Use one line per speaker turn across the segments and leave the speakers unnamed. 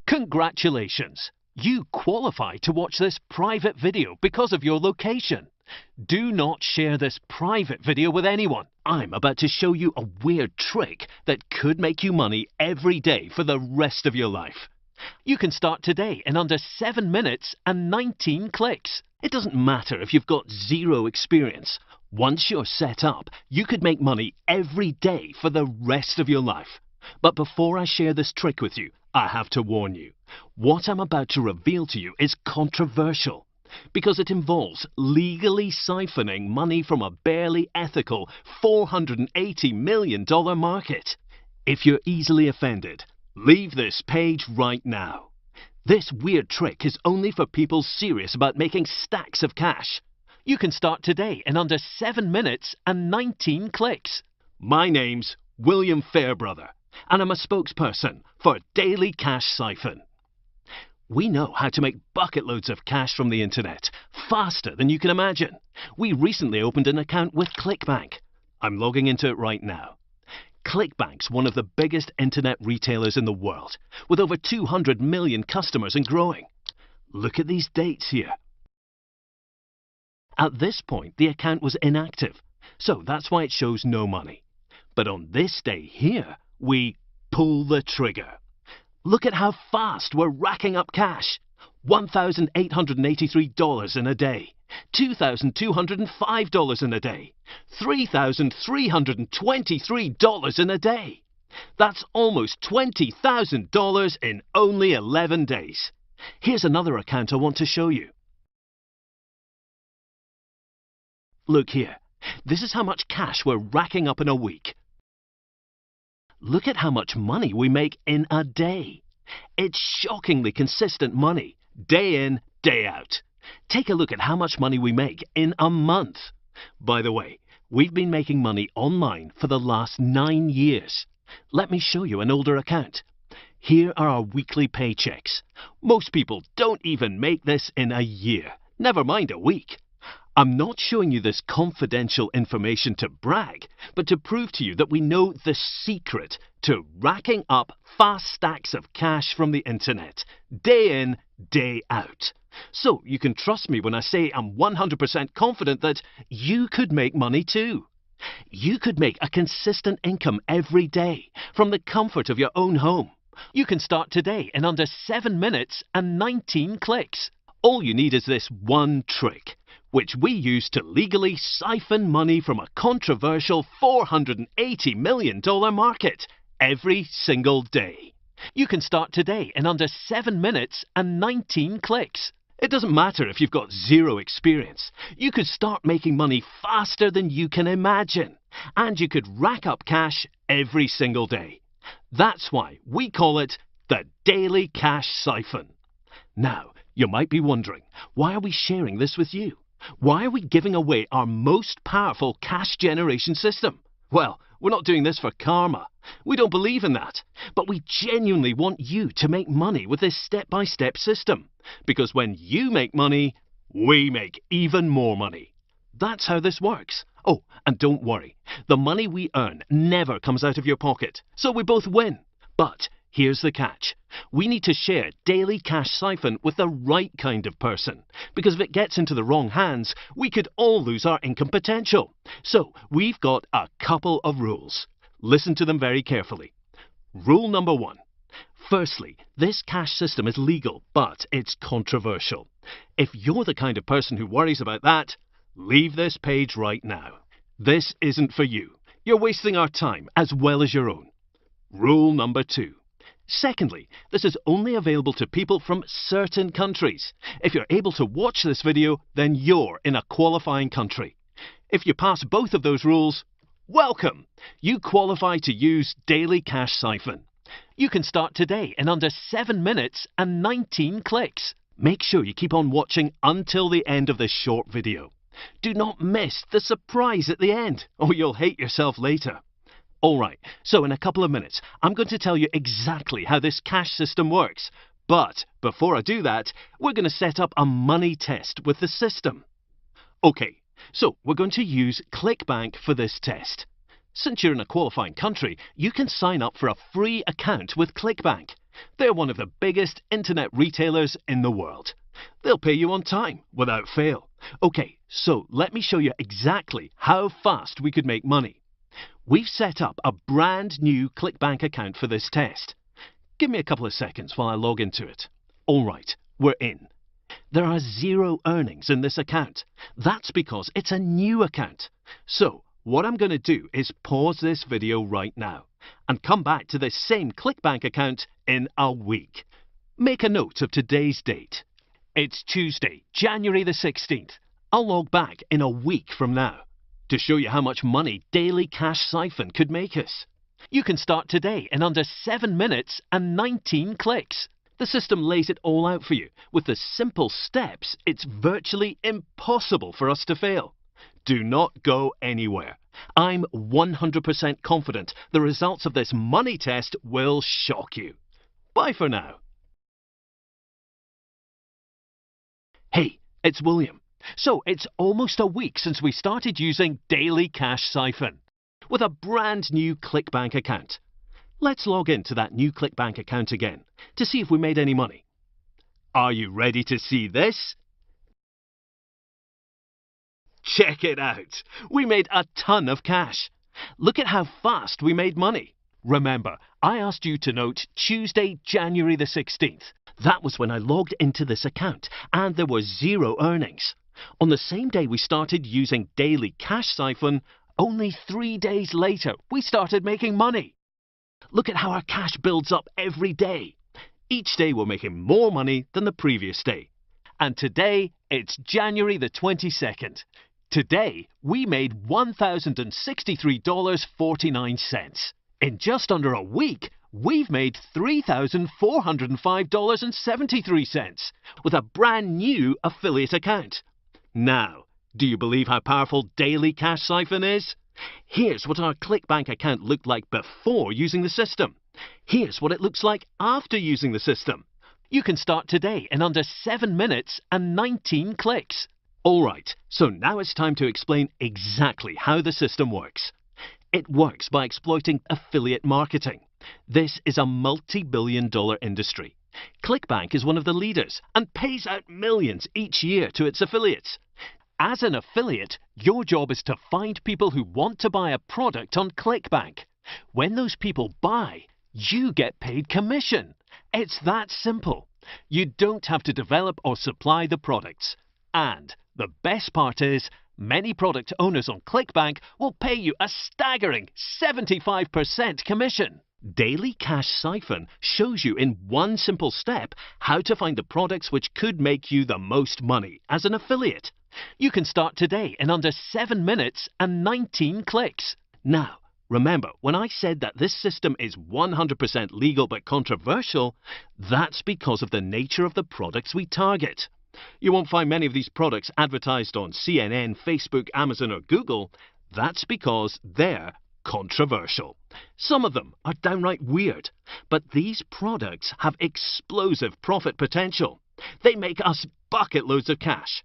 Congratulations! You qualify to watch this private video because of your location. Do not share this private video with anyone. I'm about to show you a weird trick that could make you money every day for the rest of your life. You can start today in under 7 minutes and 19 clicks. It doesn't matter if you've got zero experience. Once you're set up, you could make money every day for the rest of your life. But before I share this trick with you, I have to warn you. What I'm about to reveal to you is controversial because it involves legally siphoning money from a barely ethical $480 million market. If you're easily offended, leave this page right now. This weird trick is only for people serious about making stacks of cash. You can start today in under 7 minutes and 19 clicks. My name's William Fairbrother, and I'm a spokesperson for Daily Cash Siphon. We know how to make bucket loads of cash from the internet, faster than you can imagine. We recently opened an account with ClickBank. I'm logging into it right now. ClickBank's one of the biggest internet retailers in the world, with over 200 million customers and growing. Look at these dates here. At this point, the account was inactive, so that's why it shows no money. But on this day here, we pull the trigger. Look at how fast we're racking up cash. $1,883 in a day, $2,205 in a day, $3,323 in a day. That's almost $20,000 in only 11 days. Here's another account I want to show you. Look here. This is how much cash we're racking up in a week. Look at how much money we make in a day. It's shockingly consistent money, day in, day out. Take a look at how much money we make in a month. By the way, we've been making money online for the last 9 years. Let me show you an older account. Here are our weekly paychecks. Most people don't even make this in a year, never mind a week. I'm not showing you this confidential information to brag, but to prove to you that we know the secret to racking up fast stacks of cash from the internet, day in, day out. So you can trust me when I say I'm 100% confident that you could make money too. You could make a consistent income every day from the comfort of your own home. You can start today in under 7 minutes and 19 clicks. All you need is this one trick, which we use to legally siphon money from a controversial $480 million market every single day. You can start today in under 7 minutes and 19 clicks. It doesn't matter if you've got zero experience. You could start making money faster than you can imagine, and you could rack up cash every single day. That's why we call it the Daily Cash Siphon. Now, you might be wondering, why are we sharing this with you? Why are we giving away our most powerful cash generation system? Well, we're not doing this for karma. We don't believe in that. But we genuinely want you to make money with this step-by-step system. Because when you make money, we make even more money. That's how this works. Oh, and don't worry. The money we earn never comes out of your pocket. So we both win. But here's the catch. We need to share Daily Cash Siphon with the right kind of person, because if it gets into the wrong hands, we could all lose our income potential. So we've got a couple of rules. Listen to them very carefully. Rule number 1. Firstly, this cash system is legal, but it's controversial. If you're the kind of person who worries about that, leave this page right now. This isn't for you. You're wasting our time as well as your own. Rule number 2. Secondly, this is only available to people from certain countries. If you're able to watch this video, then you're in a qualifying country. If you pass both of those rules, welcome! You qualify to use Daily Cash Siphon. You can start today in under 7 minutes and 19 clicks. Make sure you keep on watching until the end of this short video. Do not miss the surprise at the end, or you'll hate yourself later. Alright, so in a couple of minutes, I'm going to tell you exactly how this cash system works. But before I do that, we're going to set up a money test with the system. Okay, so we're going to use ClickBank for this test. Since you're in a qualifying country, you can sign up for a free account with ClickBank. They're one of the biggest internet retailers in the world. They'll pay you on time, without fail. Okay, so let me show you exactly how fast we could make money. We've set up a brand new ClickBank account for this test. Give me a couple of seconds while I log into it. All right, we're in. There are 0 earnings in this account. That's because it's a new account. So, what I'm going to do is pause this video right now and come back to this same ClickBank account in a week. Make a note of today's date. It's Tuesday, January the 16th. I'll log back in a week from now to show you how much money Daily Cash Siphon could make us. You can start today in under 7 minutes and 19 clicks. The system lays it all out for you. With the simple steps, it's virtually impossible for us to fail. Do not go anywhere. I'm 100% confident the results of this money test will shock you. Bye for now. Hey, it's William. So it's almost a week since we started using Daily Cash Siphon with a brand new ClickBank account. Let's log into that new ClickBank account again to see if we made any money. Are you ready to see this? Check it out! We made a ton of cash. Look at how fast we made money. Remember, I asked you to note Tuesday, January the 16th. That was when I logged into this account and there were 0 earnings. On the same day we started using Daily Cash Siphon, only 3 days later we started making money. Look at how our cash builds up every day. Each day we're making more money than the previous day. And today it's January the 22nd. Today we made $1,063.49. In just under a week, we've made $3,405.73 with a brand new affiliate account. Now, do you believe how powerful Daily Cash Siphon is? Here's what our ClickBank account looked like before using the system. Here's what it looks like after using the system. You can start today in under 7 minutes and 19 clicks. Alright, so now it's time to explain exactly how the system works. It works by exploiting affiliate marketing. This is a multi-billion-dollar industry. ClickBank is one of the leaders and pays out millions each year to its affiliates. As an affiliate, your job is to find people who want to buy a product on ClickBank. When those people buy, you get paid commission. It's that simple. You don't have to develop or supply the products. And the best part is, many product owners on ClickBank will pay you a staggering 75% commission. Daily Cash Siphon shows you in one simple step how to find the products which could make you the most money as an affiliate. You can start today in under 7 minutes and 19 clicks. Now, remember, when I said that this system is 100% legal but controversial, that's because of the nature of the products we target. You won't find many of these products advertised on CNN, Facebook, Amazon or Google. That's because they're controversial. Some of them are downright weird, but these products have explosive profit potential. They make us bucket loads of cash.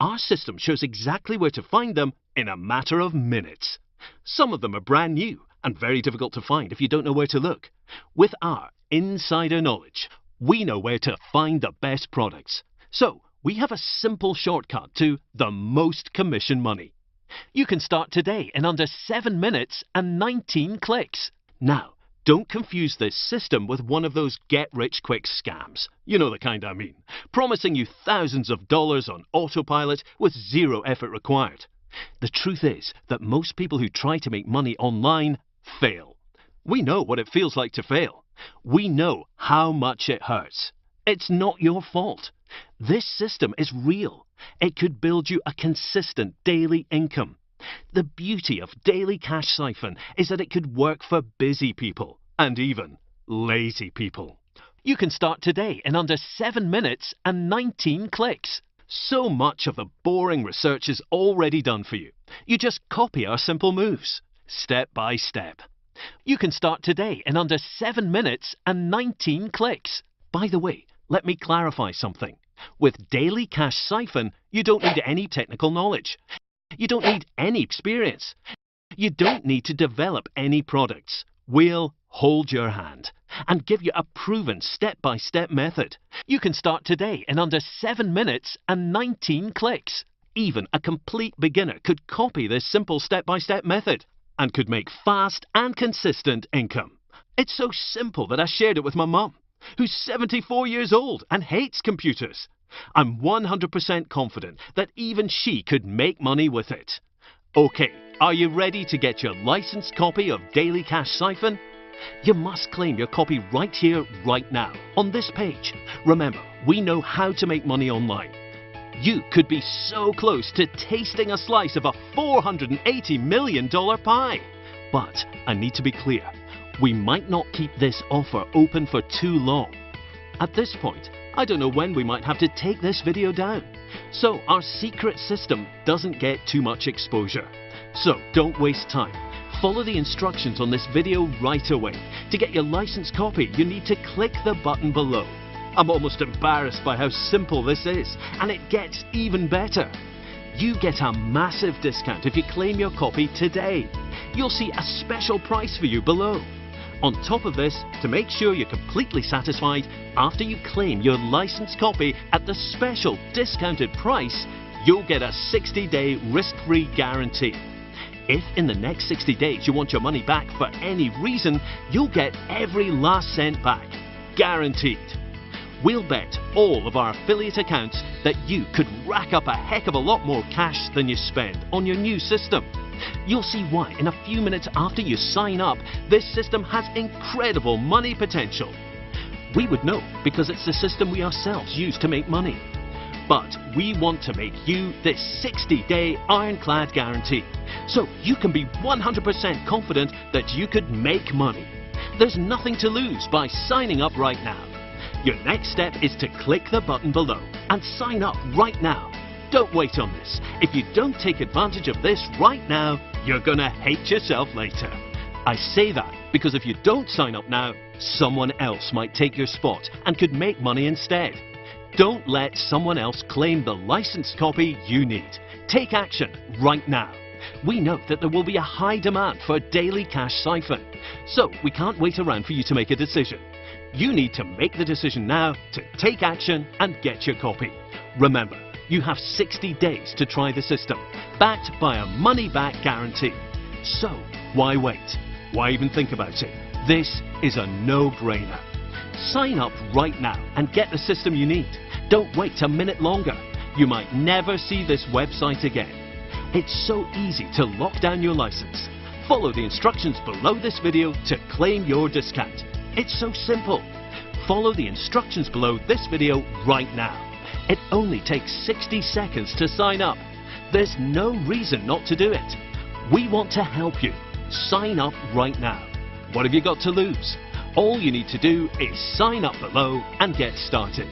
Our system shows exactly where to find them in a matter of minutes. Some of them are brand new and very difficult to find if you don't know where to look. With our insider knowledge, we know where to find the best products. So, we have a simple shortcut to the most commission money. You can start today in under 7 minutes and 19 clicks. Now, don't confuse this system with one of those get-rich-quick scams. You know the kind I mean. Promising you thousands of dollars on autopilot with 0 effort required. The truth is that most people who try to make money online fail. We know what it feels like to fail. We know how much it hurts. It's not your fault. This system is real. It could build you a consistent daily income. The beauty of Daily Cash Siphon is that it could work for busy people and even lazy people. You can start today in under 7 minutes and 19 clicks. So much of the boring research is already done for you. You just copy our simple moves, step by step. You can start today in under 7 minutes and 19 clicks. By the way, let me clarify something. With Daily Cash Siphon, you don't need any technical knowledge. You don't need any experience. You don't need to develop any products. We'll hold your hand and give you a proven step-by-step method. You can start today in under 7 minutes and 19 clicks. Even a complete beginner could copy this simple step-by-step method and could make fast and consistent income. It's so simple that I shared it with my mum, who's 74 years old and hates computers. I'm 100% confident that even she could make money with it. Okay, are you ready to get your licensed copy of Daily Cash Siphon? You must claim your copy right here, right now, on this page. Remember, we know how to make money online. You could be so close to tasting a slice of a $480 million pie. But I need to be clear, we might not keep this offer open for too long. At this point, I don't know when we might have to take this video down, so our secret system doesn't get too much exposure. So don't waste time. Follow the instructions on this video right away. To get your licensed copy, you need to click the button below. I'm almost embarrassed by how simple this is, and it gets even better. You get a massive discount if you claim your copy today. You'll see a special price for you below. On top of this, to make sure you're completely satisfied, after you claim your licensed copy at the special discounted price, you'll get a 60-day risk-free guarantee. If in the next 60 days you want your money back for any reason, you'll get every last cent back. Guaranteed. We'll bet all of our affiliate accounts that you could rack up a heck of a lot more cash than you spend on your new system. You'll see why in a few minutes after you sign up. This system has incredible money potential. We would know because it's the system we ourselves use to make money. But we want to make you this 60-day ironclad guarantee, so you can be 100% confident that you could make money. There's nothing to lose by signing up right now. Your next step is to click the button below and sign up right now. Don't wait on this. If you don't take advantage of this right now, you're gonna hate yourself later. I say that because if you don't sign up now, someone else might take your spot and could make money instead. Don't let someone else claim the licensed copy you need. Take action right now. We know that there will be a high demand for Daily Cash Siphon, so we can't wait around for you to make a decision. You need to make the decision now to take action and get your copy. Remember, you have 60 days to try the system, backed by a money-back guarantee. So, why wait? Why even think about it? This is a no-brainer. Sign up right now and get the system you need. Don't wait a minute longer. You might never see this website again. It's so easy to lock down your license. Follow the instructions below this video to claim your discount. It's so simple. Follow the instructions below this video right now. It only takes 60 seconds to sign up. There's no reason not to do it. We want to help you. Sign up right now. What have you got to lose? All you need to do is sign up below and get started.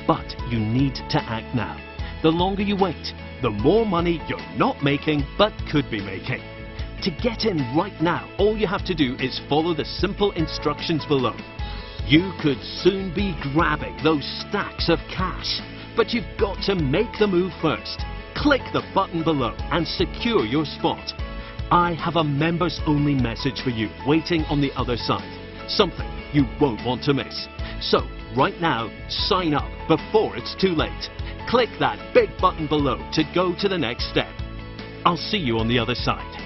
But you need to act now. The longer you wait, the more money you're not making but could be making. To get in right now, all you have to do is follow the simple instructions below. You could soon be grabbing those stacks of cash, but you've got to make the move first. Click the button below and secure your spot. I have a members-only message for you waiting on the other side. Something you won't want to miss. So, right now, sign up before it's too late. Click that big button below to go to the next step. I'll see you on the other side.